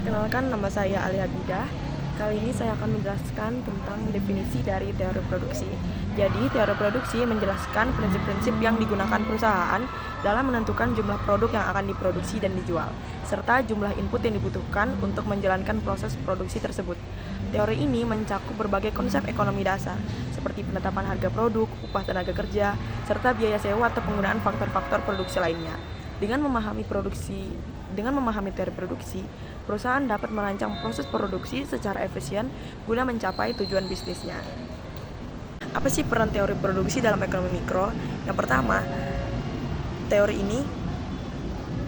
Perkenalkan, nama saya Alia Bidah. Kali ini saya akan menjelaskan tentang definisi dari teori produksi. Jadi, teori produksi menjelaskan prinsip-prinsip yang digunakan perusahaan dalam menentukan jumlah produk yang akan diproduksi dan dijual, serta jumlah input yang dibutuhkan untuk menjalankan proses produksi tersebut. Teori ini mencakup berbagai konsep ekonomi dasar, seperti penetapan harga produk, upah tenaga kerja, serta biaya sewa atau penggunaan faktor-faktor produksi lainnya. Dengan memahami teori produksi, perusahaan dapat merancang proses produksi secara efisien guna mencapai tujuan bisnisnya. Apa sih peran teori produksi dalam ekonomi mikro? Yang pertama, teori ini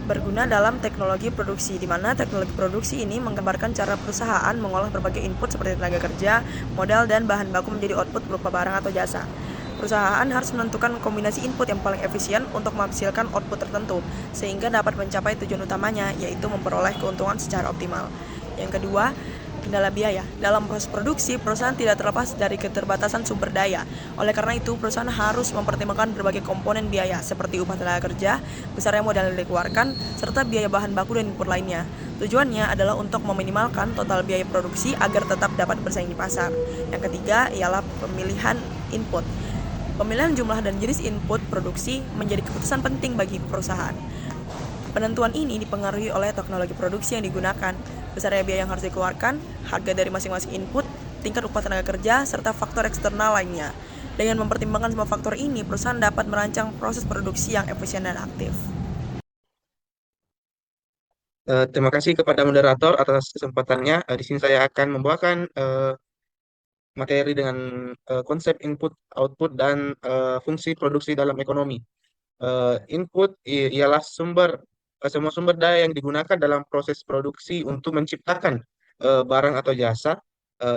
berguna dalam teknologi produksi, di mana teknologi produksi ini menggambarkan cara perusahaan mengolah berbagai input seperti tenaga kerja, modal, dan bahan baku menjadi output berupa barang atau jasa. Perusahaan harus menentukan kombinasi input yang paling efisien untuk menghasilkan output tertentu, sehingga dapat mencapai tujuan utamanya, yaitu memperoleh keuntungan secara optimal. Yang kedua, kendala biaya. Dalam proses produksi, perusahaan tidak terlepas dari keterbatasan sumber daya. Oleh karena itu, perusahaan harus mempertimbangkan berbagai komponen biaya, seperti upah tenaga kerja, besarnya modal yang dikeluarkan, serta biaya bahan baku dan input lainnya. Tujuannya adalah untuk meminimalkan total biaya produksi agar tetap dapat bersaing di pasar. Yang ketiga ialah pemilihan input. Pemilihan jumlah dan jenis input produksi menjadi keputusan penting bagi perusahaan. Penentuan ini dipengaruhi oleh teknologi produksi yang digunakan, besarnya biaya yang harus dikeluarkan, harga dari masing-masing input, tingkat upah tenaga kerja, serta faktor eksternal lainnya. Dengan mempertimbangkan semua faktor ini, perusahaan dapat merancang proses produksi yang efisien dan aktif. Terima kasih kepada moderator atas kesempatannya. Di sini saya akan membawakan materi dengan konsep input, output, dan fungsi produksi dalam ekonomi. Input ialah semua sumber daya yang digunakan dalam proses produksi untuk menciptakan barang atau jasa.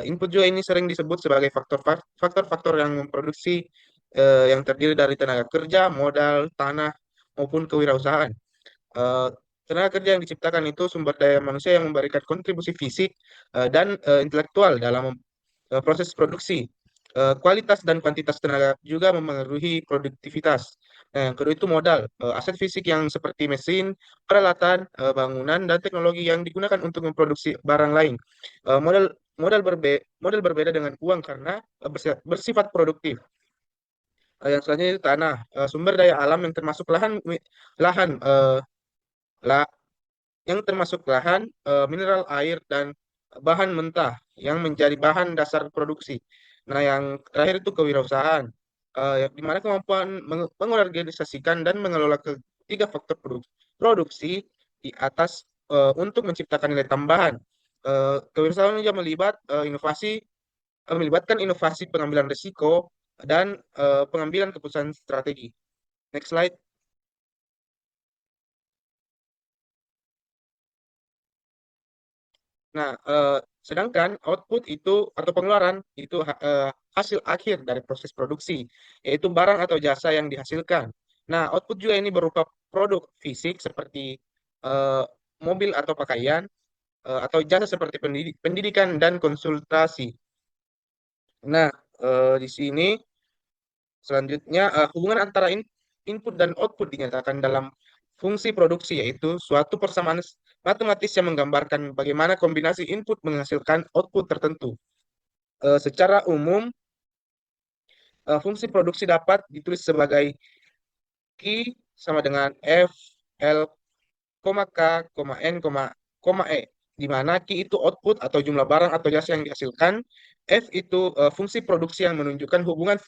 Input juga ini sering disebut sebagai faktor-faktor yang memproduksi yang terdiri dari tenaga kerja, modal, tanah, maupun kewirausahaan. Eh, Tenaga kerja yang diciptakan itu sumber daya manusia yang memberikan kontribusi fisik dan intelektual dalam proses produksi. Kualitas dan kuantitas tenaga juga memengaruhi produktivitas. Nah, yang kedua itu modal, aset fisik yang seperti mesin, peralatan, bangunan, dan teknologi yang digunakan untuk memproduksi barang lain. Modal modal berbeda dengan uang karena bersifat produktif. Yang selanjutnya itu tanah, sumber daya alam yang termasuk lahan la- yang termasuk lahan, mineral air, dan bahan mentah yang menjadi bahan dasar produksi. Nah, yang terakhir itu kewirausahaan, di mana kemampuan mengorganisasikan dan mengelola ketiga faktor produksi di atas untuk menciptakan nilai tambahan. Kewirausahaan juga melibatkan inovasi pengambilan risiko dan pengambilan keputusan strategi. Next slide. Nah, sedangkan output itu atau pengeluaran itu hasil akhir dari proses produksi, yaitu barang atau jasa yang dihasilkan. Nah, output juga ini berupa produk fisik seperti eh, mobil atau pakaian, atau jasa seperti pendidikan dan konsultasi. Nah, di sini selanjutnya hubungan antara input dan output dinyatakan dalam fungsi produksi, yaitu suatu persamaan matematis yang menggambarkan bagaimana kombinasi input menghasilkan output tertentu. Secara umum, fungsi produksi dapat ditulis sebagai Q sama dengan F, L, K, N, E, di mana Q itu output atau jumlah barang atau jasa yang dihasilkan, F itu fungsi produksi yang menunjukkan hubungan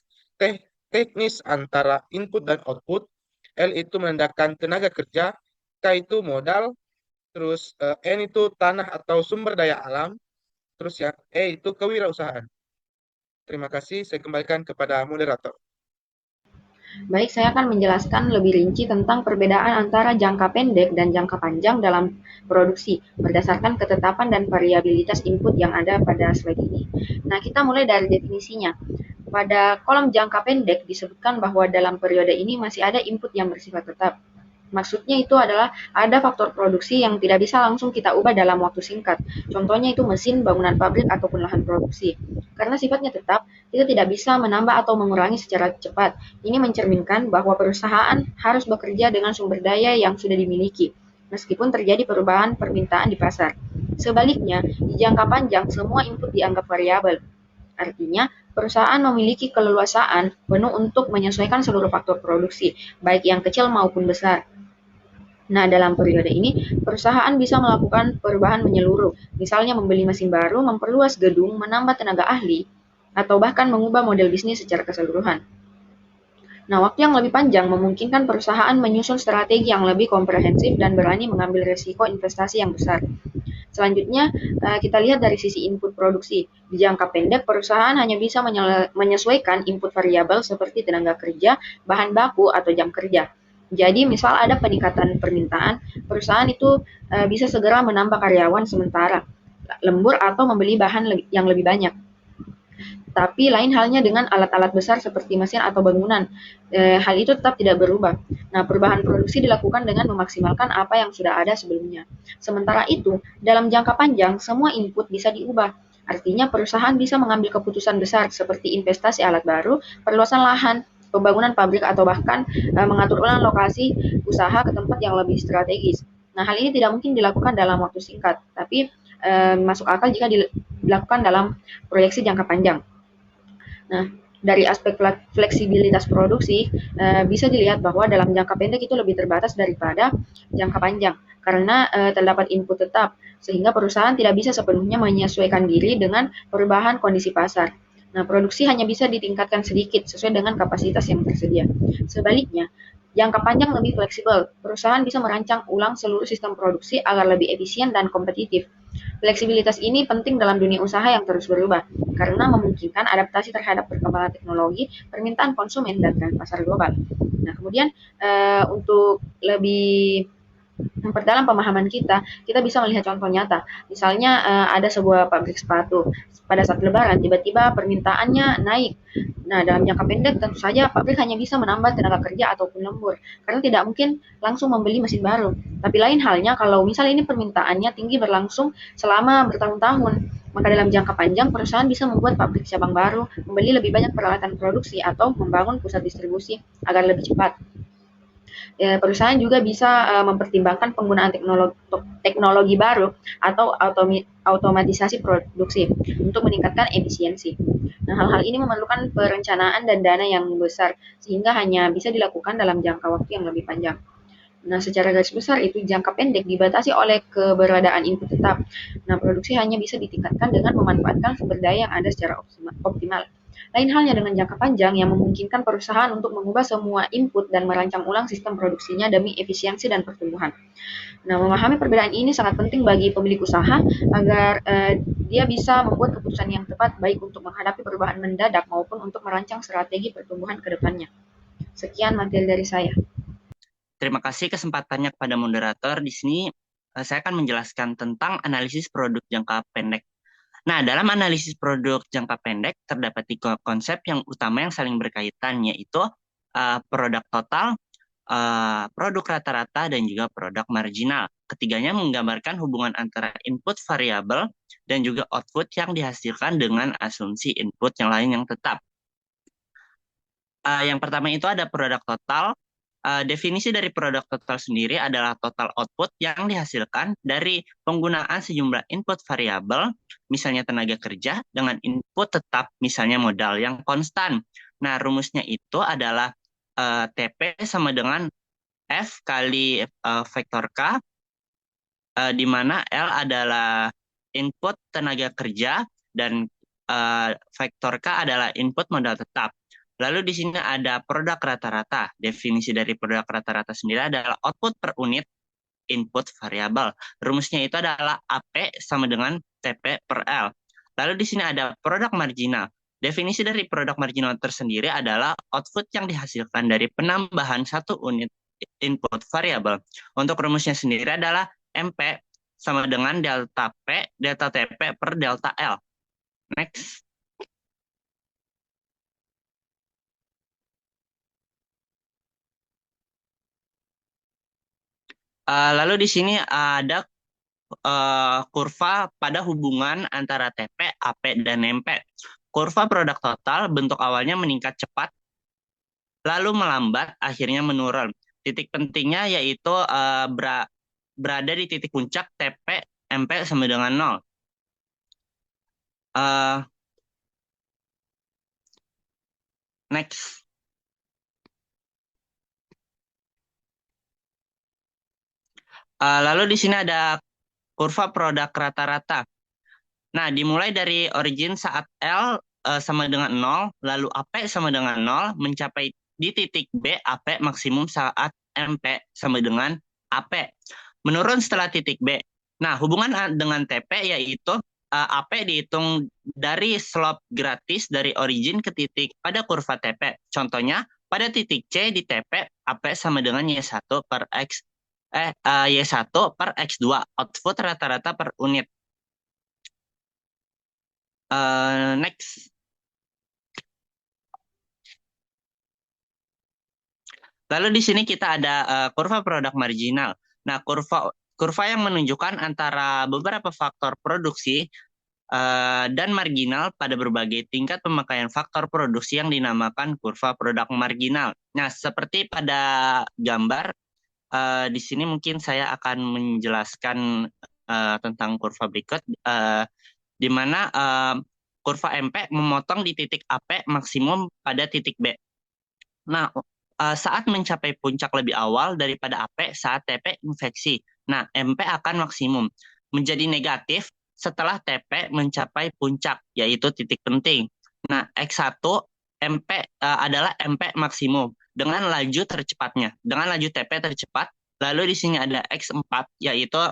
teknis antara input dan output, L itu menandakan tenaga kerja, K itu modal, terus N itu tanah atau sumber daya alam, terus yang E itu kewirausahaan. Terima kasih, saya kembalikan kepada moderator. Baik, saya akan menjelaskan lebih rinci tentang perbedaan antara jangka pendek dan jangka panjang dalam produksi berdasarkan ketetapan dan variabilitas input yang ada pada slide ini. Nah, kita mulai dari definisinya. Pada kolom jangka pendek disebutkan bahwa dalam periode ini masih ada input yang bersifat tetap. Maksudnya itu adalah ada faktor produksi yang tidak bisa langsung kita ubah dalam waktu singkat. Contohnya itu mesin, bangunan pabrik, ataupun lahan produksi. Karena sifatnya tetap, kita tidak bisa menambah atau mengurangi secara cepat. Ini mencerminkan bahwa perusahaan harus bekerja dengan sumber daya yang sudah dimiliki, meskipun terjadi perubahan permintaan di pasar. Sebaliknya, di jangka panjang semua input dianggap variabel. Artinya, perusahaan memiliki keleluasaan penuh untuk menyesuaikan seluruh faktor produksi, baik yang kecil maupun besar. Nah, dalam periode ini, perusahaan bisa melakukan perubahan menyeluruh, misalnya membeli mesin baru, memperluas gedung, menambah tenaga ahli, atau bahkan mengubah model bisnis secara keseluruhan. Nah, waktu yang lebih panjang memungkinkan perusahaan menyusun strategi yang lebih komprehensif dan berani mengambil risiko investasi yang besar. Selanjutnya, kita lihat dari sisi input produksi. Di jangka pendek, perusahaan hanya bisa menyesuaikan input variabel seperti tenaga kerja, bahan baku, atau jam kerja. Jadi, misal ada peningkatan permintaan, perusahaan itu bisa segera menambah karyawan sementara, lembur, atau membeli bahan yang lebih banyak. Tapi lain halnya dengan alat-alat besar seperti mesin atau bangunan. Hal itu tetap tidak berubah. Nah, perubahan produksi dilakukan dengan memaksimalkan apa yang sudah ada sebelumnya. Sementara itu, dalam jangka panjang, semua input bisa diubah. Artinya perusahaan bisa mengambil keputusan besar seperti investasi alat baru, perluasan lahan, pembangunan pabrik, atau bahkan mengatur ulang lokasi usaha ke tempat yang lebih strategis. Nah, hal ini tidak mungkin dilakukan dalam waktu singkat, tapi masuk akal jika dilakukan dalam proyeksi jangka panjang. Nah, dari aspek fleksibilitas produksi, bisa dilihat bahwa dalam jangka pendek itu lebih terbatas daripada jangka panjang, karena terdapat input tetap, sehingga perusahaan tidak bisa sepenuhnya menyesuaikan diri dengan perubahan kondisi pasar. Nah, produksi hanya bisa ditingkatkan sedikit sesuai dengan kapasitas yang tersedia. Sebaliknya, jangka panjang lebih fleksibel. Perusahaan bisa merancang ulang seluruh sistem produksi agar lebih efisien dan kompetitif. Fleksibilitas ini penting dalam dunia usaha yang terus berubah, karena memungkinkan adaptasi terhadap perkembangan teknologi, permintaan konsumen, dan tren pasar global. Nah, kemudian untuk lebih memperdalam pemahaman kita, kita bisa melihat contoh nyata. Misalnya ada sebuah pabrik sepatu. Pada saat lebaran, tiba-tiba permintaannya naik. Nah, dalam jangka pendek tentu saja pabrik hanya bisa menambah tenaga kerja ataupun lembur, karena tidak mungkin langsung membeli mesin baru. Tapi lain halnya kalau misalnya ini permintaannya tinggi berlangsung selama bertahun-tahun, maka dalam jangka panjang perusahaan bisa membuat pabrik cabang baru, membeli lebih banyak peralatan produksi, atau membangun pusat distribusi agar lebih cepat. Perusahaan juga bisa mempertimbangkan penggunaan teknologi baru atau otomatisasi produksi untuk meningkatkan efisiensi. Nah, hal-hal ini memerlukan perencanaan dan dana yang besar, sehingga hanya bisa dilakukan dalam jangka waktu yang lebih panjang. Nah, secara garis besar itu jangka pendek dibatasi oleh keberadaan input tetap. Nah, produksi hanya bisa ditingkatkan dengan memanfaatkan sumber daya yang ada secara optimal. Lain halnya dengan jangka panjang yang memungkinkan perusahaan untuk mengubah semua input dan merancang ulang sistem produksinya demi efisiensi dan pertumbuhan. Nah, memahami perbedaan ini sangat penting bagi pemilik usaha agar dia bisa membuat keputusan yang tepat baik untuk menghadapi perubahan mendadak maupun untuk merancang strategi pertumbuhan ke depannya. Sekian materi dari saya. Terima kasih kesempatannya kepada moderator. Di sini saya akan menjelaskan tentang analisis produk jangka pendek. Nah, dalam analisis produk jangka pendek terdapat 3 konsep yang utama yang saling berkaitan, yaitu produk total, produk rata-rata, dan juga produk marginal. Ketiganya menggambarkan hubungan antara input variabel dan juga output yang dihasilkan dengan asumsi input yang lain yang tetap. Yang pertama itu ada produk total. Definisi dari produk total sendiri adalah total output yang dihasilkan dari penggunaan sejumlah input variabel, misalnya tenaga kerja, dengan input tetap, misalnya modal yang konstan. Nah, rumusnya itu adalah TP sama dengan F kali vektor K, di mana L adalah input tenaga kerja dan vektor K adalah input modal tetap. Lalu di sini ada produk rata-rata. Definisi dari produk rata-rata sendiri adalah output per unit input variabel. Rumusnya itu adalah AP sama dengan TP per L. Lalu di sini ada produk marginal. Definisi dari produk marginal tersendiri adalah output yang dihasilkan dari penambahan satu unit input variabel. Untuk rumusnya sendiri adalah MP sama dengan delta P, delta TP per delta L. Next. Lalu di sini ada kurva pada hubungan antara TP, AP, dan MP. Kurva produk total bentuk awalnya meningkat cepat, lalu melambat, akhirnya menurun. Titik pentingnya yaitu berada di titik puncak TP MP sama dengan 0. Eh, Next. Lalu di sini ada kurva produk rata-rata. Nah, dimulai dari origin saat L sama dengan 0, lalu AP sama dengan 0, mencapai di titik B, AP maksimum saat MP sama dengan AP. Menurun setelah titik B. Nah, hubungan dengan TP yaitu AP dihitung dari slope gratis dari origin ke titik pada kurva TP. Contohnya, pada titik C di TP, AP sama dengan Y1 per X Y1 per X2, output rata-rata per unit. Next. Lalu di sini kita ada kurva produk marginal. Nah, kurva yang menunjukkan antara beberapa faktor produksi dan marginal pada berbagai tingkat pemakaian faktor produksi yang dinamakan kurva produk marginal. Nah, seperti pada gambar di sini mungkin saya akan menjelaskan tentang kurva berikut, di mana kurva MP memotong di titik AP maksimum pada titik B. Nah, saat mencapai puncak lebih awal daripada AP saat TP infeksi. Nah, MP akan maksimum menjadi negatif setelah TP mencapai puncak, yaitu titik penting. Nah, X1 MP adalah MP maksimum dengan laju tercepatnya, dengan laju TP tercepat. Lalu di sini ada X4, yaitu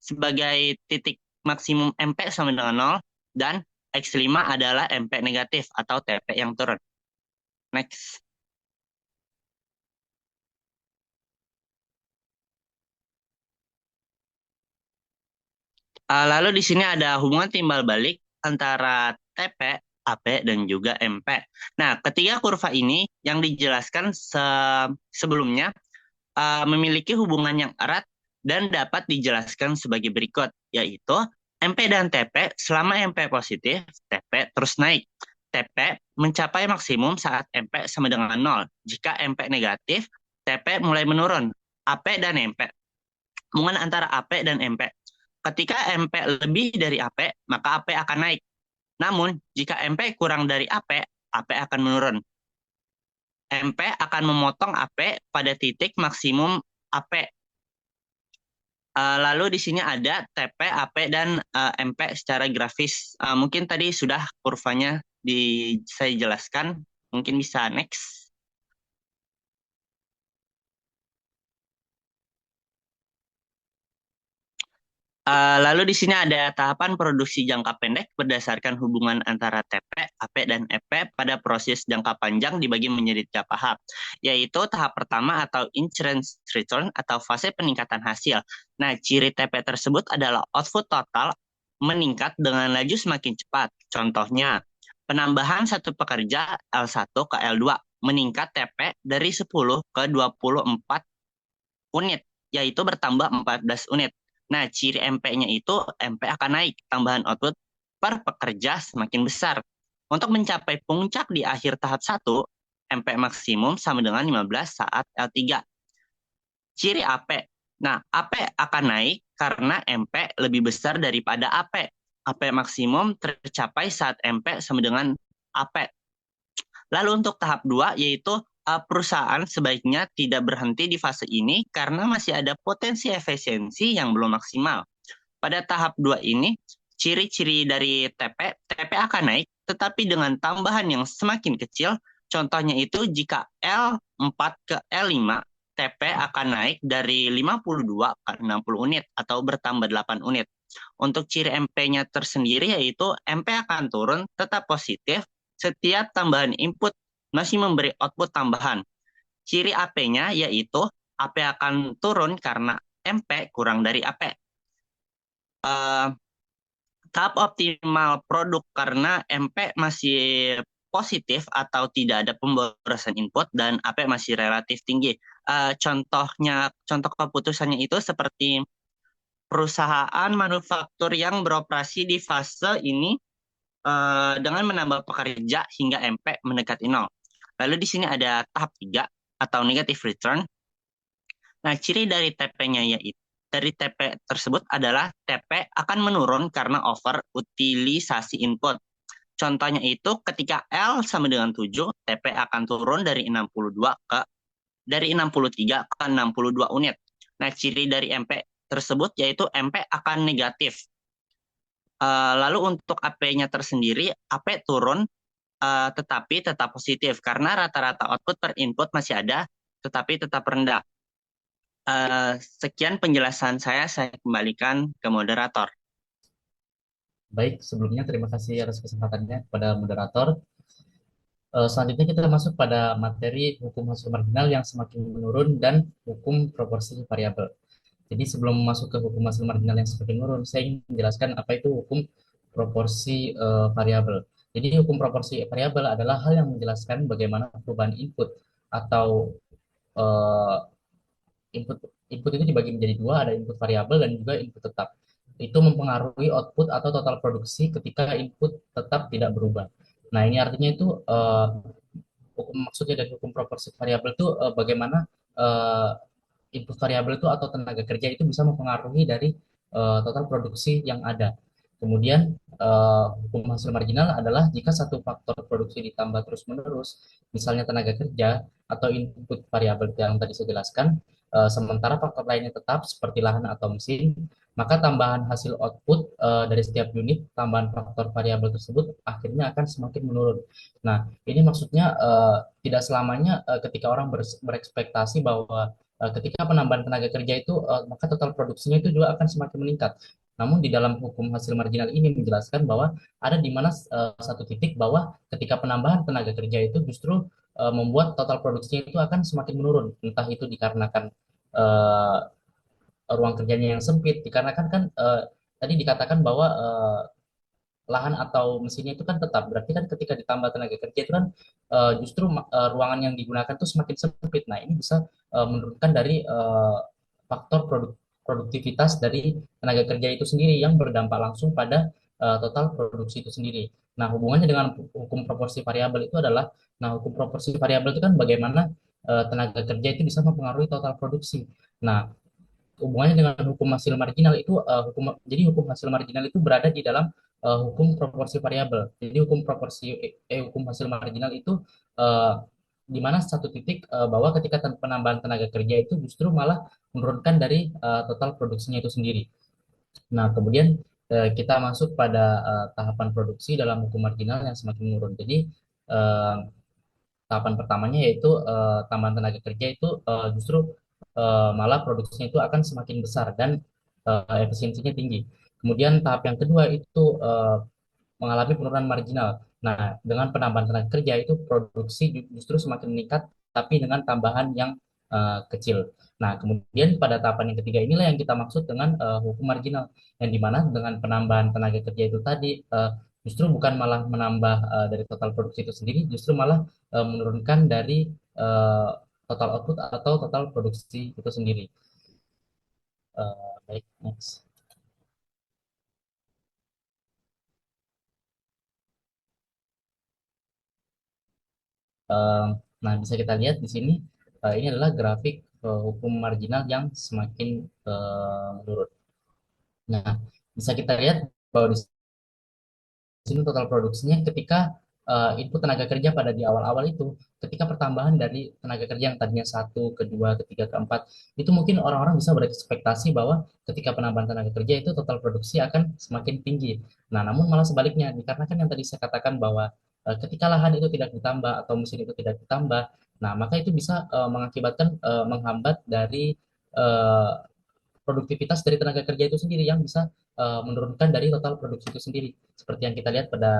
sebagai titik maksimum MP sama dengan 0, dan X5 adalah MP negatif atau TP yang turun. Next. Lalu di sini ada hubungan timbal balik antara TP, AP, dan juga MP. Nah, ketiga kurva ini yang dijelaskan sebelumnya memiliki hubungan yang erat dan dapat dijelaskan sebagai berikut, yaitu MP dan TP selama MP positif, TP terus naik. TP mencapai maksimum saat MP sama dengan 0. Jika MP negatif, TP mulai menurun. AP dan MP. Hubungan antara AP dan MP. Ketika MP lebih dari AP, maka AP akan naik. Namun, jika MP kurang dari AP, AP akan menurun. MP akan memotong AP pada titik maksimum AP. Lalu di sini ada TP, AP, dan MP secara grafis. Mungkin tadi sudah kurvanya saya jelaskan. Mungkin bisa next. Lalu di sini ada tahapan produksi jangka pendek berdasarkan hubungan antara TP, AP, dan EP pada proses jangka panjang dibagi menjadi tiga tahap, yaitu tahap pertama atau insurance return atau fase peningkatan hasil. Nah, ciri TP tersebut adalah output total meningkat dengan laju semakin cepat. Contohnya, penambahan satu pekerja L1 ke L2 meningkat TP dari 10 ke 24 unit, yaitu bertambah 14 unit. Nah, ciri MP-nya itu MP akan naik, tambahan output per pekerja semakin besar. Untuk mencapai puncak di akhir tahap 1, MP maksimum sama dengan 15 saat L3. Ciri AP. Nah, AP akan naik karena MP lebih besar daripada AP. AP maksimum tercapai saat MP sama dengan AP. Lalu untuk tahap 2, yaitu perusahaan sebaiknya tidak berhenti di fase ini karena masih ada potensi efisiensi yang belum maksimal. Pada tahap 2 ini, ciri-ciri dari TP akan naik, tetapi dengan tambahan yang semakin kecil. Contohnya itu jika L4 ke L5, TP akan naik dari 52 ke 60 unit atau bertambah 8 unit. Untuk ciri MP-nya tersendiri yaitu MP akan turun tetap positif setiap tambahan input masih memberi output tambahan. Ciri AP-nya yaitu AP akan turun karena MP kurang dari AP. Tahap optimal produk karena MP masih positif atau tidak ada pemborosan input dan AP masih relatif tinggi. Contoh keputusannya itu seperti perusahaan manufaktur yang beroperasi di fase ini dengan menambah pekerja hingga MP mendekati 0. Lalu di sini ada tahap 3 atau negative return. Nah, ciri dari TP-nya yaitu dari TP tersebut adalah TP akan menurun karena over utilisasi input. Contohnya itu ketika L sama dengan 7, TP akan turun dari 63 ke 62 unit. Nah, ciri dari MP tersebut yaitu MP akan negatif. Lalu untuk AP-nya tersendiri, AP turun tetapi tetap positif karena rata-rata output per input masih ada tetapi tetap rendah. Sekian penjelasan saya kembalikan ke moderator. Baik, sebelumnya terima kasih atas kesempatannya kepada moderator. Selanjutnya kita masuk pada materi hukum hasil marginal yang semakin menurun dan hukum proporsi variabel. Jadi sebelum masuk ke hukum hasil marginal yang semakin menurun, saya ingin menjelaskan apa itu hukum proporsi variabel. Jadi hukum proporsi variabel adalah hal yang menjelaskan bagaimana perubahan input atau eh, input input itu dibagi menjadi dua, ada input variabel dan juga input tetap. Itu mempengaruhi output atau total produksi ketika input tetap tidak berubah. Nah, ini artinya itu hukum maksudnya dari hukum proporsi variabel itu bagaimana eh, input variabel itu atau tenaga kerja itu bisa mempengaruhi dari total produksi yang ada. Kemudian hukum hasil marginal adalah jika satu faktor produksi ditambah terus-menerus, misalnya tenaga kerja atau input variabel yang tadi saya jelaskan, sementara faktor lainnya tetap seperti lahan atau mesin, maka tambahan hasil output dari setiap unit tambahan faktor variabel tersebut akhirnya akan semakin menurun. Nah, ini maksudnya tidak selamanya ketika orang berekspektasi bahwa ketika penambahan tenaga kerja itu maka total produksinya itu juga akan semakin meningkat. Namun di dalam hukum hasil marginal ini menjelaskan bahwa ada di mana satu titik bahwa ketika penambahan tenaga kerja itu justru membuat total produksinya itu akan semakin menurun. Entah itu dikarenakan eh, ruang kerjanya yang sempit, dikarenakan kan tadi dikatakan bahwa lahan atau mesinnya itu kan tetap. Berarti kan ketika ditambah tenaga kerja itu kan justru ruangan yang digunakan itu semakin sempit. Nah, ini bisa menurunkan dari faktor produktivitas dari tenaga kerja itu sendiri yang berdampak langsung pada total produksi itu sendiri. Nah, hubungannya dengan hukum proporsi variabel itu adalah, nah hukum proporsi variabel itu kan bagaimana tenaga kerja itu bisa mempengaruhi total produksi. Nah, hubungannya dengan hukum hasil marginal itu jadi hukum hasil marginal itu berada di dalam hukum proporsi variabel. Jadi hukum hasil marginal itu uh, di mana satu titik bahwa ketika penambahan tenaga kerja itu justru malah menurunkan dari total produksinya itu sendiri. Nah, kemudian kita masuk pada tahapan produksi dalam hukum marginal yang semakin menurun. Jadi uh, tahapan pertamanya yaitu tambahan tenaga kerja itu justru malah produksinya itu akan semakin besar dan efisiensinya tinggi. Kemudian tahap yang kedua itu mengalami penurunan marginal. Nah, dengan penambahan tenaga kerja itu produksi justru semakin meningkat, tapi dengan tambahan yang kecil. Nah, kemudian pada tahapan yang ketiga inilah yang kita maksud dengan hukum marginal, yang dimana dengan penambahan tenaga kerja itu tadi justru bukan malah menambah dari total produksi itu sendiri, justru malah menurunkan dari uh, total output atau total produksi itu sendiri. Baik, next. Nah, bisa kita lihat di sini, ini adalah grafik hukum marginal yang semakin menurun. Nah, bisa kita lihat bahwa di sini total produksinya ketika input tenaga kerja pada di awal-awal itu, ketika pertambahan dari tenaga kerja yang tadinya satu, kedua, ketiga, keempat, itu mungkin orang-orang bisa berekspektasi bahwa ketika penambahan tenaga kerja itu total produksi akan semakin tinggi. Nah, namun malah sebaliknya, dikarenakan yang tadi saya katakan bahwa ketika lahan itu tidak ditambah atau mesin itu tidak ditambah, nah maka itu bisa mengakibatkan menghambat dari eh, produktivitas dari tenaga kerja itu sendiri yang bisa menurunkan dari total produksi itu sendiri. Seperti yang kita lihat pada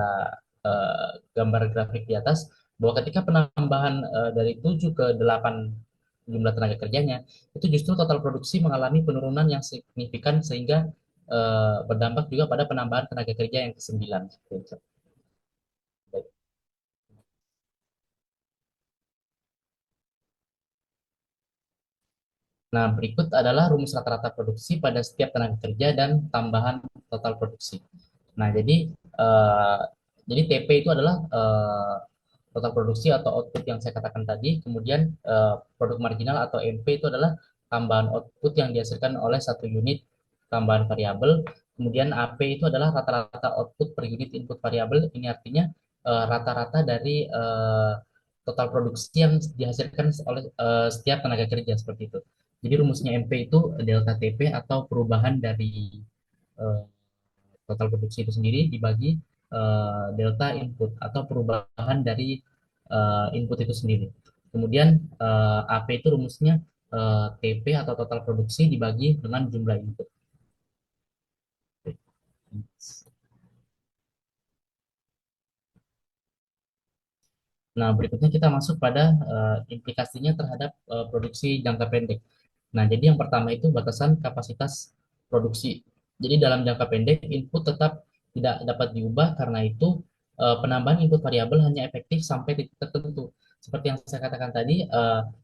gambar grafik di atas, bahwa ketika penambahan dari 7 ke 8 jumlah tenaga kerjanya, itu justru total produksi mengalami penurunan yang signifikan sehingga berdampak juga pada penambahan tenaga kerja yang ke-9. Nah, berikut adalah rumus rata-rata produksi pada setiap tenaga kerja dan tambahan total produksi. Nah, eh, jadi TP itu adalah total produksi atau output yang saya katakan tadi. Kemudian produk marginal atau MP itu adalah tambahan output yang dihasilkan oleh satu unit tambahan variabel. Kemudian AP itu adalah rata-rata output per unit input variabel. Ini artinya rata-rata dari total produksi yang dihasilkan oleh setiap tenaga kerja seperti itu. Jadi rumusnya MP itu delta TP atau perubahan dari eh, total produksi itu sendiri dibagi delta input atau perubahan dari input itu sendiri. Kemudian AP itu rumusnya TP atau total produksi dibagi dengan jumlah input. Nah, berikutnya kita masuk pada implikasinya terhadap produksi jangka pendek. Nah, jadi yang pertama itu batasan kapasitas produksi. Jadi dalam jangka pendek, input tetap tidak dapat diubah, karena itu penambahan input variabel hanya efektif sampai titik tertentu. Seperti yang saya katakan tadi,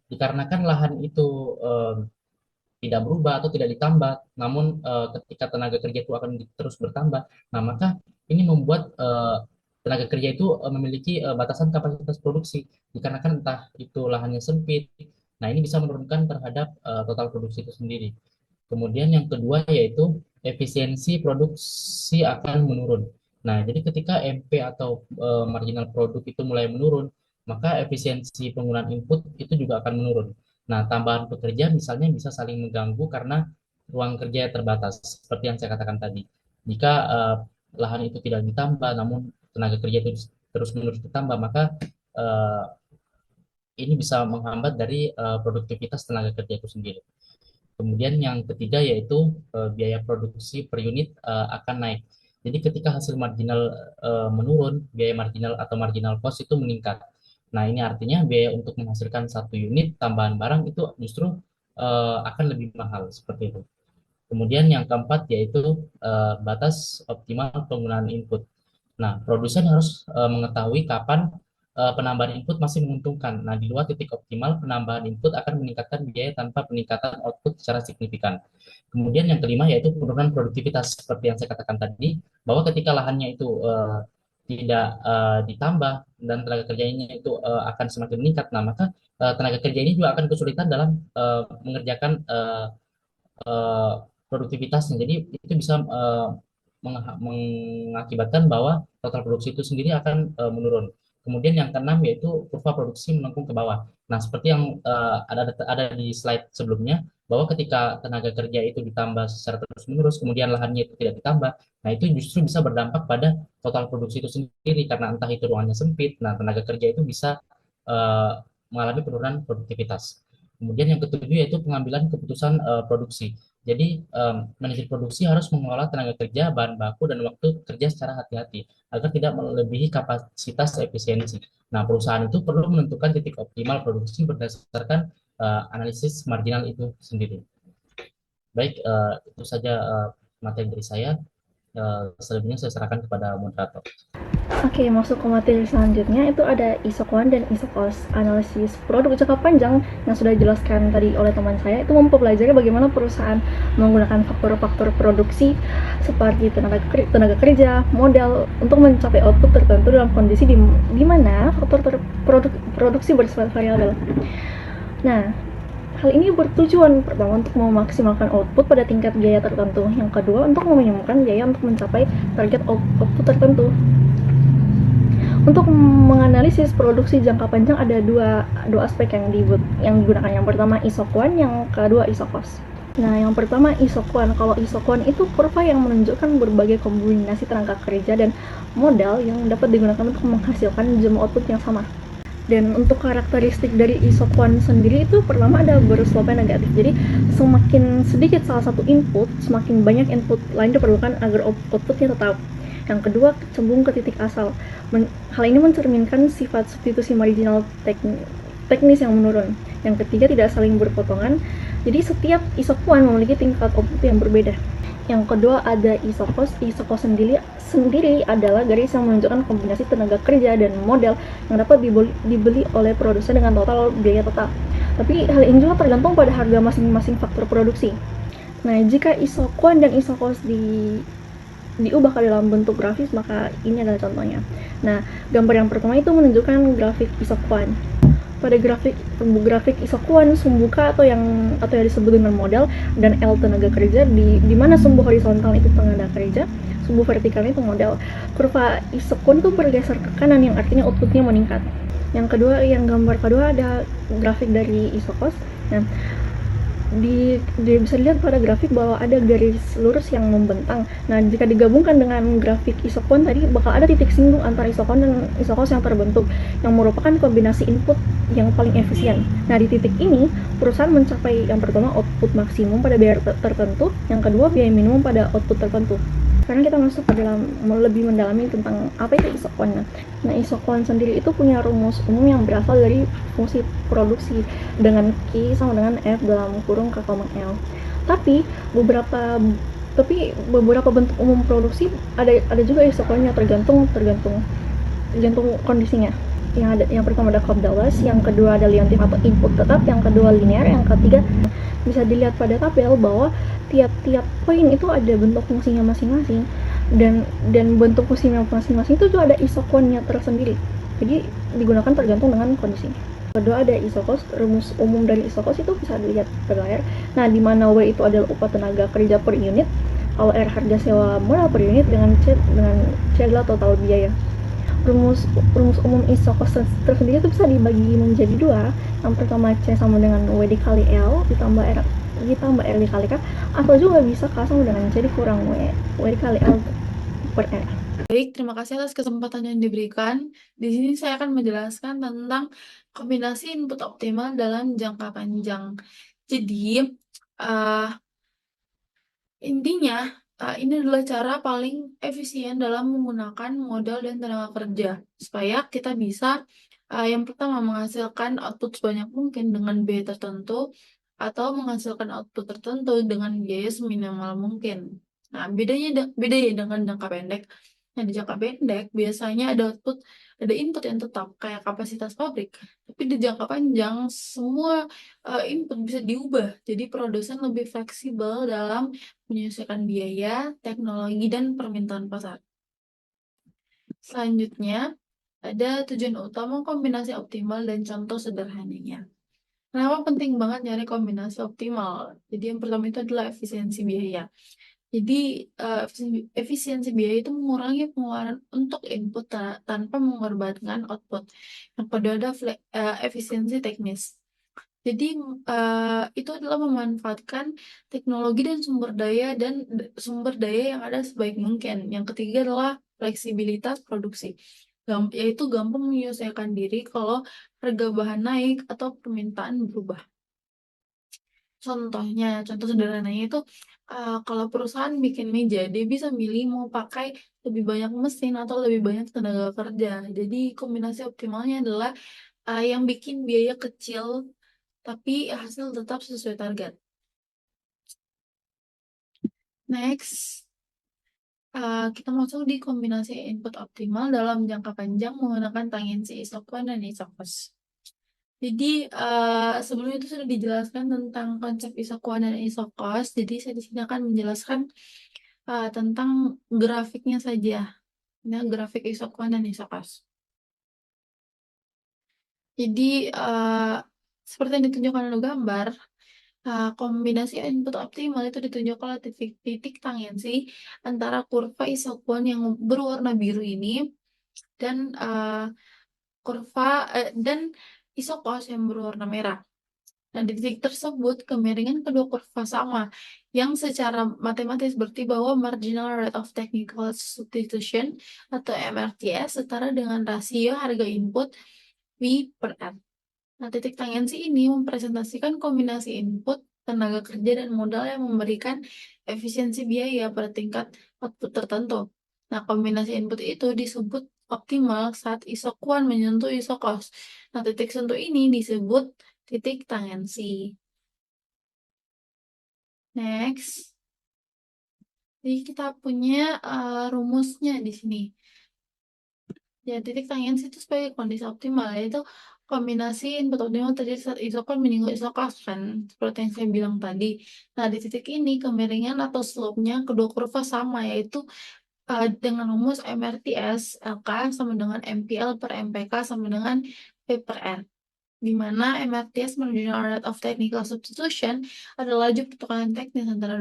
dikarenakan lahan itu tidak berubah atau tidak ditambah, namun ketika tenaga kerja itu akan terus bertambah, nah maka ini membuat tenaga kerja itu memiliki batasan kapasitas produksi, dikarenakan entah itu lahannya sempit. Nah, ini bisa menurunkan terhadap total produksi itu sendiri. Kemudian yang kedua yaitu efisiensi produksi akan menurun. Nah, jadi ketika MP atau marginal produk itu mulai menurun, maka efisiensi penggunaan input itu juga akan menurun. Nah, tambahan pekerja misalnya bisa saling mengganggu karena ruang kerja terbatas, seperti yang saya katakan tadi. Jika lahan itu tidak ditambah, namun tenaga kerja itu terus-menerus ditambah, maka uh, ini bisa menghambat dari produktivitas tenaga kerja itu sendiri. Kemudian yang ketiga yaitu biaya produksi per unit akan naik. Jadi ketika hasil marginal menurun, biaya marginal atau marginal cost itu meningkat. Nah, ini artinya biaya untuk menghasilkan satu unit tambahan barang itu justru akan lebih mahal seperti itu. Kemudian yang keempat yaitu batas optimal penggunaan input. Nah, produsen harus mengetahui kapan penambahan input masih menguntungkan. Nah, di luar titik optimal, penambahan input akan meningkatkan biaya tanpa peningkatan output secara signifikan. Kemudian yang kelima yaitu penurunan produktivitas, seperti yang saya katakan tadi, bahwa ketika lahannya itu tidak ditambah dan tenaga kerjanya itu akan semakin meningkat, nah maka tenaga kerja ini juga akan kesulitan dalam mengerjakan eh, produktivitasnya. Jadi itu bisa mengakibatkan bahwa total produksi itu sendiri akan menurun. Kemudian yang keenam yaitu kurva produksi melengkung ke bawah. Nah, seperti yang ada di slide sebelumnya, bahwa ketika tenaga kerja itu ditambah secara terus-menerus, kemudian lahannya itu tidak ditambah, nah itu justru bisa berdampak pada total produksi itu sendiri, karena entah itu ruangnya sempit, nah tenaga kerja itu bisa mengalami penurunan produktivitas. Kemudian yang ketujuh yaitu pengambilan keputusan produksi. Jadi manajer produksi harus mengelola tenaga kerja, bahan baku, dan waktu kerja secara hati-hati agar tidak melebihi kapasitas efisiensi. Nah, perusahaan itu perlu menentukan titik optimal produksi berdasarkan analisis marginal itu sendiri. Baik, itu saja materi dari saya. Selebihnya saya serahkan kepada moderator. Oke, masuk ke materi selanjutnya itu ada ISO-1 dan ISO-cost. Analisis produk jangka panjang yang sudah dijelaskan tadi oleh teman saya itu mempelajari bagaimana perusahaan menggunakan faktor-faktor produksi seperti tenaga kerja, modal untuk mencapai output tertentu dalam kondisi di mana faktor produksi bersifat variabel. Nah, hal ini bertujuan pertama untuk memaksimalkan output pada tingkat biaya tertentu. Yang kedua, untuk meminimumkan biaya untuk mencapai target output tertentu. Untuk menganalisis produksi jangka panjang ada dua aspek yang digunakan. Yang pertama ISO-1, yang kedua ISO-cost. Nah, yang pertama ISO-1. Kalau ISO-1 itu kurva yang menunjukkan berbagai kombinasi tenaga kerja dan modal yang dapat digunakan untuk menghasilkan jumlah output yang sama. Dan untuk karakteristik dari ISO-1 sendiri itu pertama ada berslope negatif. Jadi semakin sedikit salah satu input, semakin banyak input lain diperlukan agar outputnya tetap. Yang kedua, cenderung ke titik asal. Hal ini mencerminkan sifat substitusi marginal teknis yang menurun. Yang ketiga, tidak saling berpotongan. Jadi setiap ISO-1 memiliki tingkat output yang berbeda. Yang kedua ada ISO-cost. ISO-cost sendiri adalah garis yang menunjukkan kombinasi tenaga kerja dan modal yang dapat dibeli oleh produsen dengan total biaya total. Tapi hal ini juga tergantung pada harga masing-masing faktor produksi. Nah, jika ISO-1 dan ISO-cost diubah ke dalam bentuk grafis, maka ini adalah contohnya. Nah, gambar yang pertama itu menunjukkan grafik ISO-1. pada grafik isokuan, sumbu K atau yang disebut dengan modal, dan L tenaga kerja, di mana sumbu horizontal itu tenaga kerja, sumbu vertikal itu modal. Kurva isokuan itu bergeser ke kanan, yang artinya outputnya meningkat. Yang kedua, yang gambar kedua ada grafik dari isokos. Nah, bisa dilihat pada grafik bahwa ada garis lurus yang membentang. Nah, jika digabungkan dengan grafik isokon tadi, bakal ada titik singgung antara isokon dan isokos yang terbentuk, yang merupakan kombinasi input yang paling efisien. Nah, di titik ini, perusahaan mencapai yang pertama output maksimum pada biaya tertentu, yang kedua biaya minimum pada output tertentu. Sekarang kita masuk ke dalam lebih mendalami tentang apa itu isokon. Nah, isokon sendiri itu punya rumus umum yang berasal dari fungsi produksi dengan Q sama dengan F dalam kurung K, L. Tapi beberapa bentuk umum produksi ada juga isokonnya, tergantung kondisinya. Yang pertama ada Cobb-Douglas, yang kedua ada Leontief atau input tetap, yang kedua linear, yang ketiga bisa dilihat pada tabel bahwa tiap poin itu ada bentuk fungsinya masing-masing, dan bentuk fungsinya masing-masing itu juga ada isokonnya tersendiri, jadi digunakan tergantung dengan kondisinya. Kedua ada isokos. Rumus umum dari isokos itu bisa dilihat pada layar. Nah, di mana W itu adalah upah tenaga kerja per unit, kalau R harga sewa modal per unit, dengan C adalah total biaya. Rumus umum isokos tersendiri itu bisa dibagi menjadi dua. Yang pertama C sama dengan W dikali L ditambah R dikali K, atau juga bisa K sama dengan C dikurang W dikali L per R. Baik, terima kasih atas kesempatan yang diberikan. Di sini saya akan menjelaskan tentang kombinasi input optimal dalam jangka panjang. Jadi, intinya, ini adalah cara paling efisien dalam menggunakan modal dan tenaga kerja, supaya kita bisa yang pertama menghasilkan output sebanyak mungkin dengan biaya tertentu, atau menghasilkan output tertentu dengan biaya seminimal mungkin. Nah, bedanya dengan jangka pendek. Nah, di jangka pendek biasanya ada input yang tetap kayak kapasitas pabrik, tapi di jangka panjang semua input bisa diubah. Jadi produsen lebih fleksibel dalam menyesuaikan biaya, teknologi, dan permintaan pasar. Selanjutnya, ada tujuan utama kombinasi optimal dan contoh sederhananya. Kenapa penting banget nyari kombinasi optimal? Jadi yang pertama itu adalah efisiensi biaya. Jadi efisiensi biaya itu mengurangi pengeluaran untuk input tanpa mengorbankan output. Yang kedua ada efisiensi teknis. Jadi itu adalah memanfaatkan teknologi dan sumber daya yang ada sebaik mungkin. Yang ketiga adalah fleksibilitas produksi, yaitu gampang menyesuaikan diri kalau harga bahan naik atau permintaan berubah. Contoh sederhananya itu kalau perusahaan bikin meja, dia bisa milih mau pakai lebih banyak mesin atau lebih banyak tenaga kerja. Jadi kombinasi optimalnya adalah yang bikin biaya kecil tapi hasil tetap sesuai target. Next, kita masuk di kombinasi input optimal dalam jangka panjang menggunakan tangensi isokon dan isokos. Jadi sebelum itu sudah dijelaskan tentang konsep isokuan dan isokos. Jadi saya di sini akan menjelaskan tentang grafiknya saja. Ini grafik isokuan dan isokos. Jadi seperti yang ditunjukkan oleh gambar, kombinasi input optimal itu ditunjukkan oleh titik tangensi antara kurva isokuan yang berwarna biru ini dan dan isokos yang berwarna merah. Nah, di titik tersebut kemiringan kedua kurva sama, yang secara matematis berarti bahwa marginal rate of technical substitution atau MRTS setara dengan rasio harga input V per R. Nah, titik tangensi ini mempresentasikan kombinasi input, tenaga kerja, dan modal yang memberikan efisiensi biaya pada tingkat output tertentu. Nah, kombinasi input itu disebut optimal saat isokuan menyentuh isokos. Nah, titik sentuh ini disebut titik tangensi. Next. Jadi kita punya rumusnya di sini. Ya, titik tangensi itu sebagai kondisi optimal, yaitu kombinasi input optimal terjadi saat isokon menyinggung isokos, kan, seperti yang saya bilang tadi. Nah, di titik ini kemiringan atau slope-nya kedua kurva sama, yaitu dengan rumus MRTS LK sama dengan MPL per MPK sama dengan P per R. di mana MRTS Marginal Rate of Technical Substitution adalah laju pertukaran teknis antara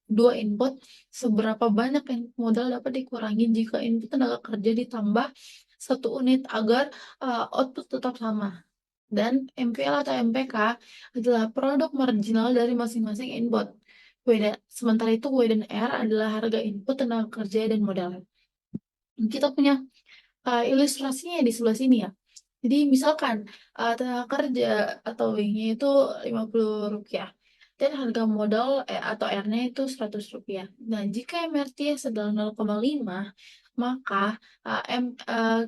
dua input seberapa banyak input modal dapat dikurangi jika input tenaga kerja ditambah 1 unit agar output tetap sama. Dan MPL atau MPK adalah produk marginal dari masing-masing input. Sementara itu W dan R adalah harga input tenaga kerja dan modal. Kita punya ilustrasinya di sebelah sini ya. Jadi misalkan tenaga kerja atau W-nya itu Rp50 dan harga modal atau R-nya itu Rp100. Nah, jika MRTS adalah 0,5, maka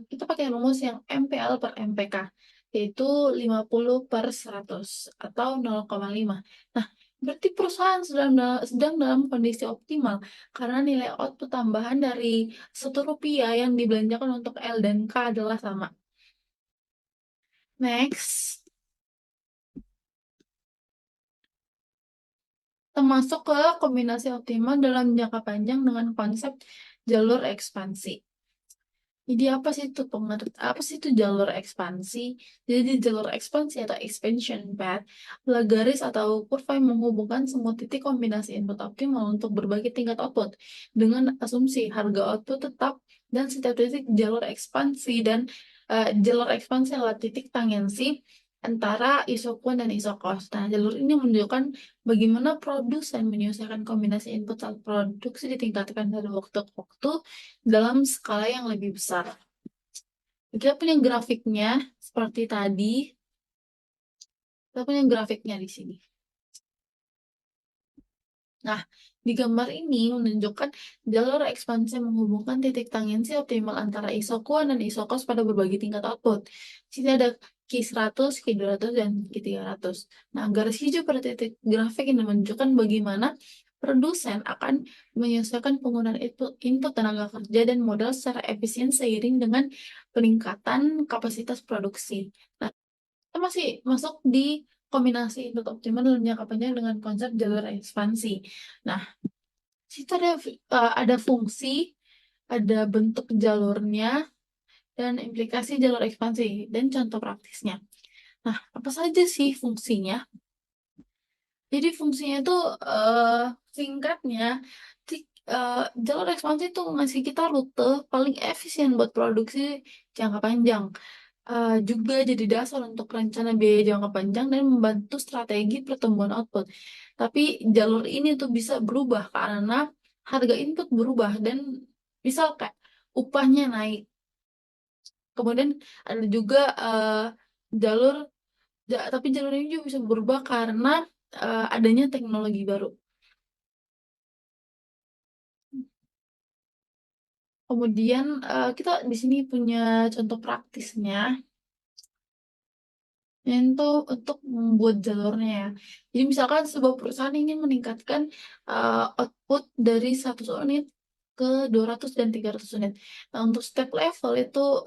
kita pakai rumus yang MPL per MPK, yaitu 50/100 atau 0,5. Nah, berarti perusahaan sedang dalam kondisi optimal karena nilai output tambahan dari Rp1 yang dibelanjakan untuk L dan K adalah sama. Next, termasuk ke kombinasi optimal dalam jangka panjang dengan konsep jalur ekspansi. Jadi apa sih itu jalur ekspansi? Jadi jalur ekspansi atau expansion path adalah garis atau kurva yang menghubungkan semua titik kombinasi input optimal untuk berbagai tingkat output dengan asumsi harga output tetap dan setiap titik jalur ekspansi adalah titik tangensi antara isoquant dan isocos. Nah, jalur ini menunjukkan bagaimana produsen menyelesaikan kombinasi input saat produksi ditingkatkan dari waktu ke waktu dalam skala yang lebih besar. Kita punya grafiknya seperti tadi. Kita punya grafiknya di sini. Nah, di gambar ini menunjukkan jalur ekspansi yang menghubungkan titik tangensi optimal antara isoquant dan isocos pada berbagai tingkat output. Di sini ada Q100, Q200, dan Q300. Nah, garis hijau pada titik grafik ini menunjukkan bagaimana produsen akan menyelesaikan penggunaan input tenaga kerja dan modal secara efisien seiring dengan peningkatan kapasitas produksi. Nah, kita masih masuk di kombinasi input optimal dalam jangka panjang dengan konsep jalur ekspansi. Nah, situ ada fungsi, ada bentuk jalurnya, dan implikasi jalur ekspansi, dan contoh praktisnya. Nah, apa saja sih fungsinya? Jadi fungsinya itu singkatnya, jalur ekspansi itu ngasih kita rute paling efisien buat produksi jangka panjang. Juga jadi dasar untuk rencana biaya jangka panjang dan membantu strategi pertumbuhan output. Tapi jalur ini tuh bisa berubah karena harga input berubah dan misal kayak upahnya naik. Kemudian ada juga tapi jalur ini juga bisa berubah karena adanya teknologi baru. Kemudian kita di sini punya contoh praktisnya. Itu untuk membuat jalurnya ya. Jadi misalkan sebuah perusahaan ingin meningkatkan output dari 100 unit ke 200 dan 300 unit. Nah, untuk step level itu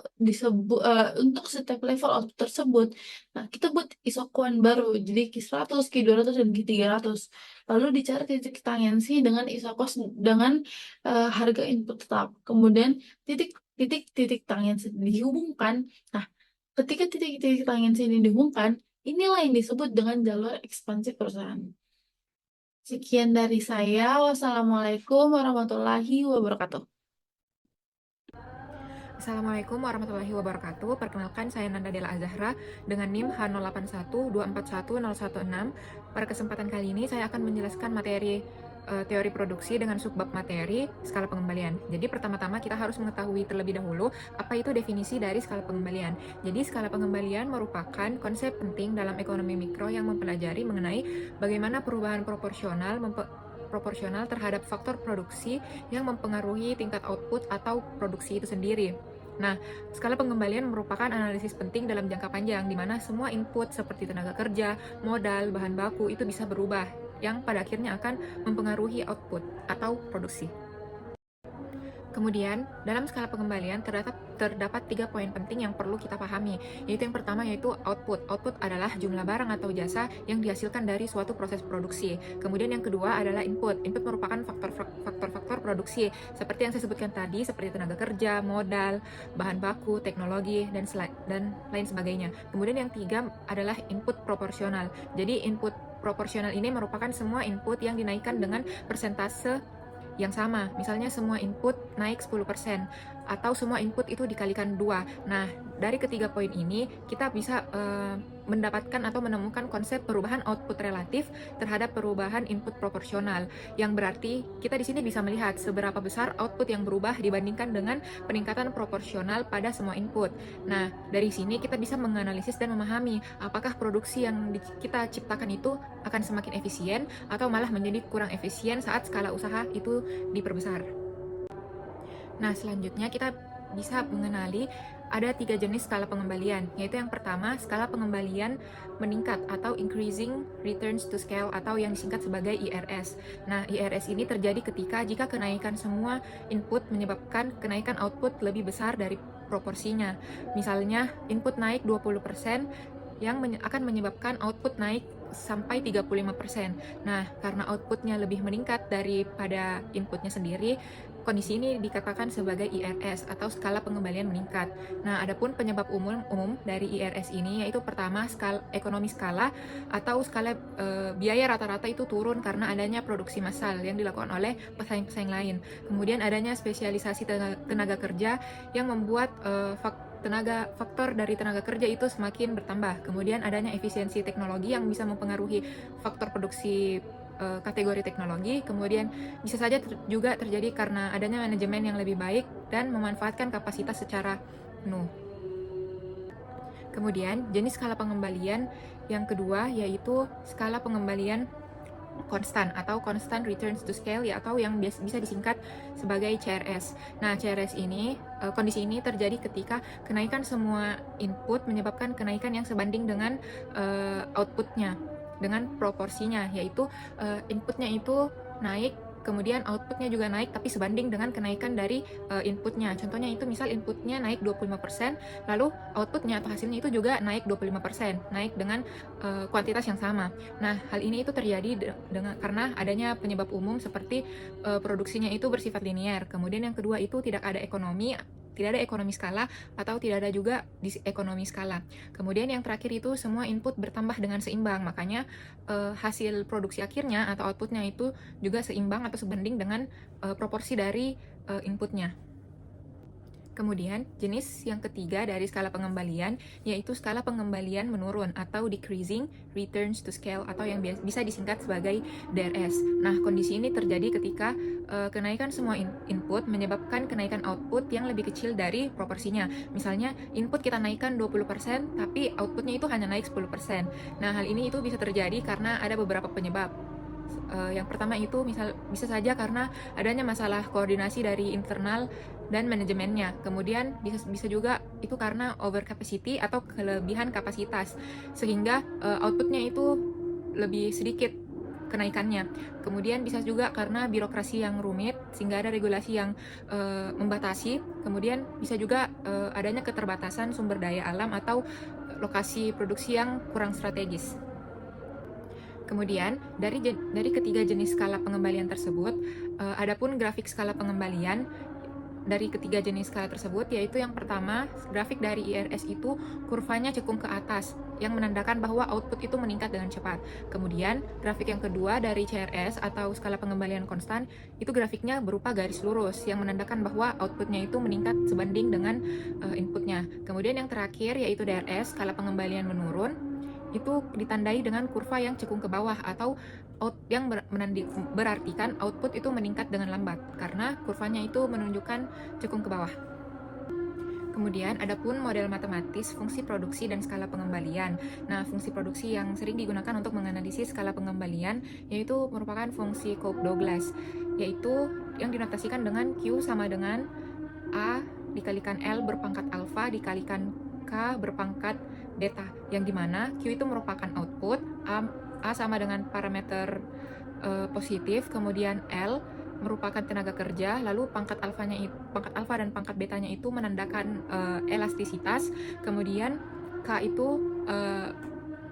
untuk step level output tersebut, nah kita buat isoquant baru, jadi Q100, Q200, dan Q300. Lalu dicari titik tangensi dengan isocos dengan harga input tetap. Kemudian titik tangensi dihubungkan. Nah, ketika titik-titik tangensi ini dihubungkan, inilah yang disebut dengan jalur ekspansi perusahaan. Sekian dari saya. Wassalamualaikum warahmatullahi wabarakatuh. Assalamualaikum warahmatullahi wabarakatuh. Perkenalkan, saya Nanda Dela Azahra dengan NIM H0812411016. Pada kesempatan kali ini saya akan menjelaskan materi teori produksi dengan subbab materi skala pengembalian. Jadi pertama-tama kita harus mengetahui terlebih dahulu apa itu definisi dari skala pengembalian. Jadi skala pengembalian merupakan konsep penting dalam ekonomi mikro yang mempelajari mengenai bagaimana perubahan proporsional terhadap faktor produksi yang mempengaruhi tingkat output atau produksi itu sendiri. Nah, skala pengembalian merupakan analisis penting dalam jangka panjang di mana semua input seperti tenaga kerja, modal, bahan baku itu bisa berubah yang pada akhirnya akan mempengaruhi output atau produksi. Kemudian, dalam skala pengembalian terdapat 3 poin penting yang perlu kita pahami, yaitu yang pertama yaitu output. Output adalah jumlah barang atau jasa yang dihasilkan dari suatu proses produksi. Kemudian yang kedua adalah input. Input merupakan faktor-faktor produksi, seperti yang saya sebutkan tadi, seperti tenaga kerja, modal, bahan baku, teknologi, dan lain sebagainya. Kemudian yang tiga adalah input proporsional. Jadi input proporsional ini merupakan semua input yang dinaikkan dengan persentase yang sama. Misalnya semua input naik 10% atau semua input itu dikalikan 2. Nah, dari ketiga poin ini kita bisa mendapatkan atau menemukan konsep perubahan output relatif terhadap perubahan input proporsional, yang berarti kita di sini bisa melihat seberapa besar output yang berubah dibandingkan dengan peningkatan proporsional pada semua input. Nah, dari sini kita bisa menganalisis dan memahami apakah produksi yang kita ciptakan itu akan semakin efisien atau malah menjadi kurang efisien saat skala usaha itu diperbesar. Nah, selanjutnya kita bisa mengenali ada 3 jenis skala pengembalian, yaitu yang pertama, skala pengembalian meningkat atau increasing returns to scale atau yang disingkat sebagai IRS. Nah, IRS ini terjadi jika kenaikan semua input menyebabkan kenaikan output lebih besar dari proporsinya. Misalnya, input naik 20% yang akan menyebabkan output naik sampai 35%. Nah, karena outputnya lebih meningkat daripada inputnya sendiri, kondisi ini dikatakan sebagai IRS atau skala pengembalian meningkat. Nah, adapun penyebab umum dari IRS ini yaitu pertama ekonomi skala atau skala biaya rata-rata itu turun karena adanya produksi massal yang dilakukan oleh pesaing-pesaing lain. Kemudian adanya spesialisasi tenaga kerja yang membuat faktor dari tenaga kerja itu semakin bertambah. Kemudian adanya efisiensi teknologi yang bisa mempengaruhi faktor produksi kategori teknologi. Kemudian bisa saja juga terjadi karena adanya manajemen yang lebih baik dan memanfaatkan kapasitas secara penuh. Kemudian jenis skala pengembalian yang kedua yaitu skala pengembalian konstan atau constant returns to scale atau yang bisa disingkat sebagai CRS. Nah, CRS ini kondisi ini terjadi ketika kenaikan semua input menyebabkan kenaikan yang sebanding dengan outputnya dengan proporsinya, yaitu inputnya itu naik kemudian outputnya juga naik tapi sebanding dengan kenaikan dari inputnya. Contohnya itu misal inputnya naik 25%, lalu outputnya atau hasilnya itu juga naik 25%, naik dengan kuantitas yang sama. Nah, hal ini itu terjadi karena adanya penyebab umum seperti produksinya itu bersifat linear. Kemudian yang kedua itu tidak ada ekonomi skala atau tidak ada juga disekonomi skala. Kemudian yang terakhir itu semua input bertambah dengan seimbang, makanya hasil produksi akhirnya atau outputnya itu juga seimbang atau sebanding dengan proporsi dari inputnya. Kemudian, jenis yang ketiga dari skala pengembalian yaitu skala pengembalian menurun atau decreasing returns to scale atau yang bisa disingkat sebagai DRS. Nah, kondisi ini terjadi ketika kenaikan semua input menyebabkan kenaikan output yang lebih kecil dari proporsinya. Misalnya, input kita naikkan 20%, tapi outputnya itu hanya naik 10%. Nah, hal ini itu bisa terjadi karena ada beberapa penyebab. Yang pertama itu bisa saja karena adanya masalah koordinasi dari internal dan manajemennya. Kemudian bisa juga itu karena overcapacity atau kelebihan kapasitas sehingga outputnya itu lebih sedikit kenaikannya. Kemudian bisa juga karena birokrasi yang rumit sehingga ada regulasi yang membatasi. Kemudian bisa juga adanya keterbatasan sumber daya alam atau lokasi produksi yang kurang strategis. Kemudian, dari ketiga jenis skala pengembalian tersebut, adapun grafik skala pengembalian dari ketiga jenis skala tersebut, yaitu yang pertama, grafik dari IRS itu kurvanya cekung ke atas, yang menandakan bahwa output itu meningkat dengan cepat. Kemudian, grafik yang kedua dari CRS atau skala pengembalian konstan, itu grafiknya berupa garis lurus, yang menandakan bahwa outputnya itu meningkat sebanding dengan inputnya. Kemudian yang terakhir, yaitu DRS, skala pengembalian menurun, itu ditandai dengan kurva yang cekung ke bawah atau yang berartikan output itu meningkat dengan lambat karena kurvanya itu menunjukkan cekung ke bawah. Kemudian adapun model matematis fungsi produksi dan skala pengembalian. Nah, fungsi produksi yang sering digunakan untuk menganalisis skala pengembalian yaitu merupakan fungsi Cope-Douglas, yaitu yang dinotasikan dengan Q sama dengan A dikalikan L berpangkat alfa dikalikan K berpangkat beta, yang dimana Q itu merupakan output, A sama dengan parameter positif, kemudian L merupakan tenaga kerja, lalu pangkat alfa dan pangkat betanya itu menandakan elastisitas, kemudian K itu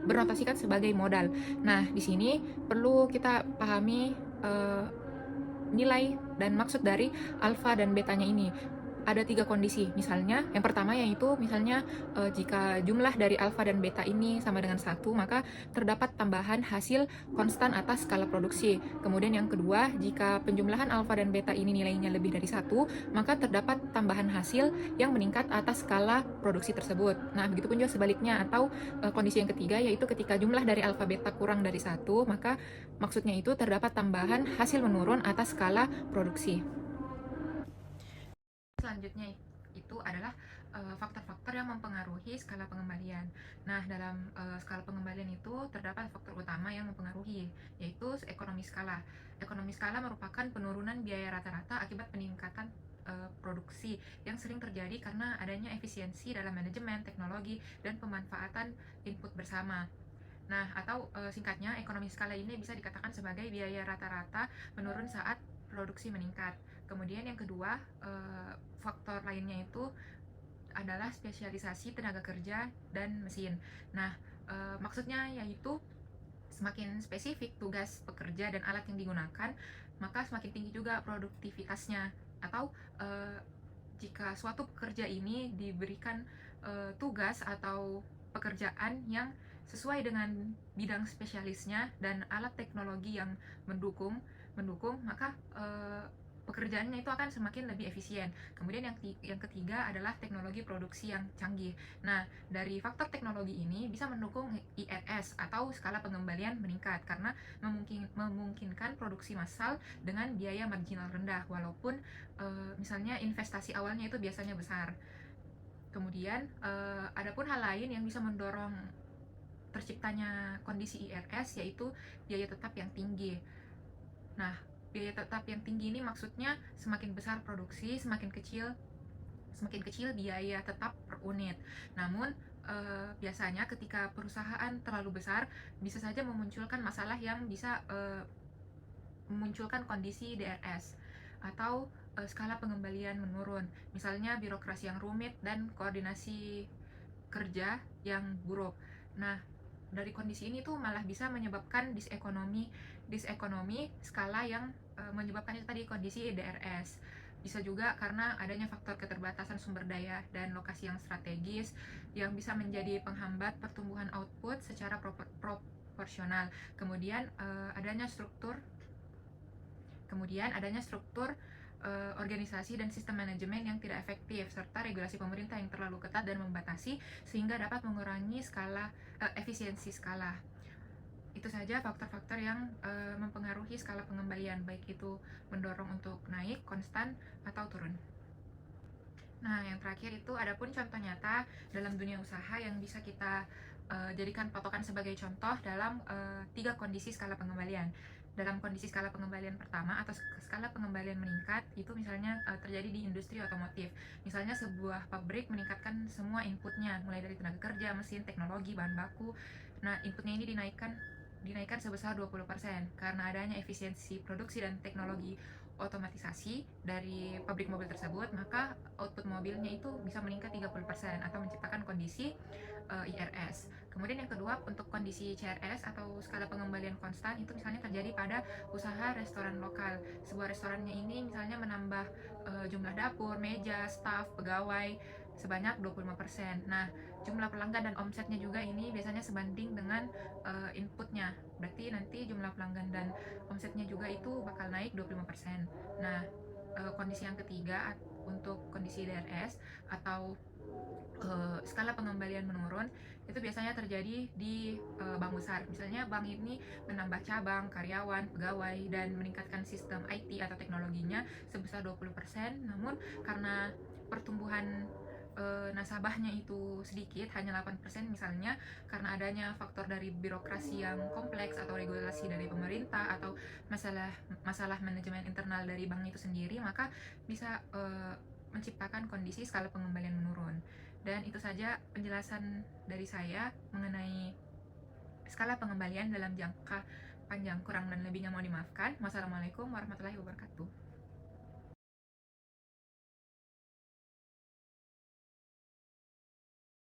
bernotasikan sebagai modal. Nah, di sini perlu kita pahami nilai dan maksud dari alfa dan betanya ini. Ada 3 kondisi, misalnya yang pertama yaitu misalnya jika jumlah dari alfa dan beta ini sama dengan 1, maka terdapat tambahan hasil konstan atas skala produksi. Kemudian yang kedua, jika penjumlahan alfa dan beta ini nilainya lebih dari 1, maka terdapat tambahan hasil yang meningkat atas skala produksi tersebut. Nah, begitupun juga sebaliknya, atau kondisi yang ketiga yaitu ketika jumlah dari alfa beta kurang dari 1, maka maksudnya itu terdapat tambahan hasil menurun atas skala produksi. Selanjutnya itu adalah faktor-faktor yang mempengaruhi skala pengembalian. Nah, dalam skala pengembalian itu terdapat faktor utama yang mempengaruhi, yaitu ekonomi skala. Ekonomi skala merupakan penurunan biaya rata-rata akibat peningkatan produksi yang sering terjadi karena adanya efisiensi dalam manajemen, teknologi, dan pemanfaatan input bersama. Nah, atau singkatnya, ekonomi skala ini bisa dikatakan sebagai biaya rata-rata menurun saat produksi meningkat. Kemudian yang kedua, faktor lainnya itu adalah spesialisasi tenaga kerja dan mesin. Nah, maksudnya yaitu semakin spesifik tugas pekerja dan alat yang digunakan, maka semakin tinggi juga produktivitasnya. Atau jika suatu pekerja ini diberikan tugas atau pekerjaan yang sesuai dengan bidang spesialisnya dan alat teknologi yang mendukung, maka pekerjaannya itu akan semakin lebih efisien. Kemudian yang ketiga adalah teknologi produksi yang canggih. Nah, dari faktor teknologi ini bisa mendukung IRS atau skala pengembalian meningkat karena memungkinkan produksi massal dengan biaya marginal rendah, walaupun misalnya investasi awalnya itu biasanya besar. Kemudian adapun hal lain yang bisa mendorong terciptanya kondisi IRS yaitu biaya tetap yang tinggi. Nah, biaya tetap yang tinggi ini maksudnya semakin besar produksi, semakin kecil biaya tetap per unit. Namun biasanya ketika perusahaan terlalu besar bisa saja memunculkan masalah yang bisa memunculkan kondisi DRS atau skala pengembalian menurun. Misalnya birokrasi yang rumit dan koordinasi kerja yang buruk. Nah, dari kondisi ini tuh malah bisa menyebabkan disekonomi skala yang menyebabkan itu tadi kondisi DRS. Bisa juga karena adanya faktor keterbatasan sumber daya dan lokasi yang strategis yang bisa menjadi penghambat pertumbuhan output secara proporsional. Kemudian adanya struktur organisasi dan sistem manajemen yang tidak efektif, serta regulasi pemerintah yang terlalu ketat dan membatasi sehingga dapat mengurangi efisiensi skala. Itu saja faktor-faktor yang mempengaruhi skala pengembalian, baik itu mendorong untuk naik, konstan, atau turun. Nah, yang terakhir itu adapun contoh nyata dalam dunia usaha yang bisa kita jadikan patokan sebagai contoh dalam 3 kondisi skala pengembalian. Dalam kondisi skala pengembalian pertama atau skala pengembalian meningkat, itu misalnya terjadi di industri otomotif. Misalnya sebuah pabrik meningkatkan semua inputnya, mulai dari tenaga kerja, mesin, teknologi, bahan baku. Nah, inputnya ini dinaikkan sebesar 20% karena adanya efisiensi produksi dan teknologi otomatisasi dari pabrik mobil tersebut, maka output mobilnya itu bisa meningkat 30% atau menciptakan kondisi IRS. Kemudian yang kedua, untuk kondisi CRS atau skala pengembalian konstan itu misalnya terjadi pada usaha restoran lokal. Sebuah restorannya ini misalnya menambah jumlah dapur, meja, staf, pegawai sebanyak 25%. Nah, jumlah pelanggan dan omsetnya juga ini biasanya sebanding dengan inputnya. Berarti nanti jumlah pelanggan dan omsetnya juga itu bakal naik 25%. Nah, kondisi yang ketiga untuk kondisi DRS atau skala pengembalian menurun itu biasanya terjadi di bank besar. Misalnya bank ini menambah cabang, karyawan, pegawai, dan meningkatkan sistem IT atau teknologinya sebesar 20%. Namun karena pertumbuhan nasabahnya itu sedikit, hanya 8% misalnya, karena adanya faktor dari birokrasi yang kompleks atau regulasi dari pemerintah atau masalah manajemen internal dari bank itu sendiri, maka bisa menciptakan kondisi skala pengembalian menurun. Dan itu saja penjelasan dari saya mengenai skala pengembalian dalam jangka panjang. Kurang dan lebihnya mohon dimaafkan. Wassalamualaikum warahmatullahi wabarakatuh.